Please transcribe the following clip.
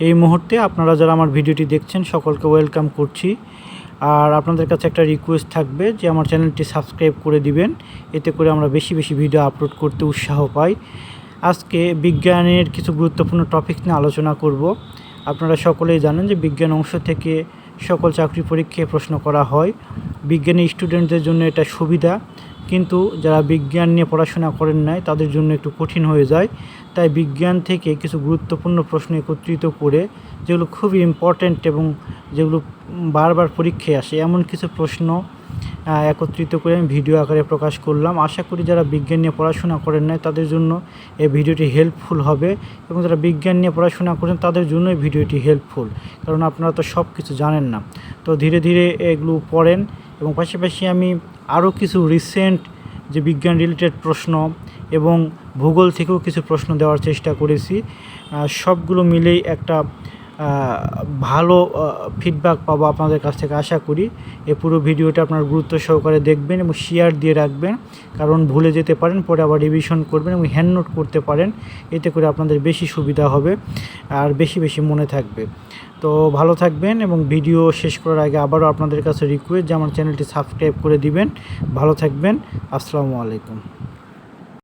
এই মুহূর্তে আপনারা যারা আমার ভিডিওটি দেখছেন সকলকে ওয়েলকাম করছি। আর আপনাদের কাছে একটা রিকোয়েস্ট থাকবে যে আমার চ্যানেলটি সাবস্ক্রাইব করে দিবেন, এতে করে আমরা বেশি বেশি ভিডিও আপলোড করতে উৎসাহ পাই। আজকে বিজ্ঞানের কিছু গুরুত্বপূর্ণ টপিক নিয়ে আলোচনা করব। আপনারা সকলেই জানেন যে বিজ্ঞান অংশ থেকে সকল চাকরি পরীক্ষায় প্রশ্ন করা হয়। বিজ্ঞানী স্টুডেন্টদের জন্য এটা সুবিধা, কিন্তু যারা বিজ্ঞান নিয়ে পড়াশোনা করেন নাই তাদের জন্য একটু কঠিন হয়ে যায়। তাই বিজ্ঞান থেকে কিছু গুরুত্বপূর্ণ প্রশ্ন একত্রিত করে, যেগুলো খুবই ইম্পর্ট্যান্ট এবং যেগুলো বারবার পরীক্ষায় আসে, এমন কিছু প্রশ্ন একত্রিত করে আমি ভিডিও আকারে প্রকাশ করলাম। আশা করি যারা বিজ্ঞান নিয়ে পড়াশোনা করেন নাই তাদের জন্য এই ভিডিওটি হেল্পফুল হবে, এবং যারা বিজ্ঞান নিয়ে পড়াশোনা করেন তাদের জন্য এই ভিডিওটি হেল্পফুল, কারণ আপনারা তো সব কিছু জানেন না। তো ধীরে ধীরে এগুলো পড়েন, এবং পাশাপাশি আমি আরও কিছু রিসেন্ট যে বিজ্ঞান রিলেটেড প্রশ্ন এবং ভূগোল থেকেও কিছু প্রশ্ন দেওয়ার চেষ্টা করেছি। সবগুলো মিলেই একটা ভালো ফিডব্যাক পাবো আপনাদের কাছ থেকে আশা করি। এই পুরো ভিডিওটা আপনার গুরুত্ব সহকারে দেখবেন এবং শেয়ার দিয়ে রাখবেন, কারণ ভুলে যেতে পারেন, পরে আবার রিভিশন করবেন এবং হ্যান্ড নোট করতে পারেন। এতে করে আপনাদের বেশি সুবিধা হবে আর বেশি বেশি মনে থাকবে। তো ভালো থাকবেন, এবং ভিডিও শেষ করার আগে আবারও আপনাদের কাছে রিকোয়েস্ট যে আমার চ্যানেলটি সাবস্ক্রাইব করে দিবেন। ভালো থাকবেন। আসসালামু আলাইকুম।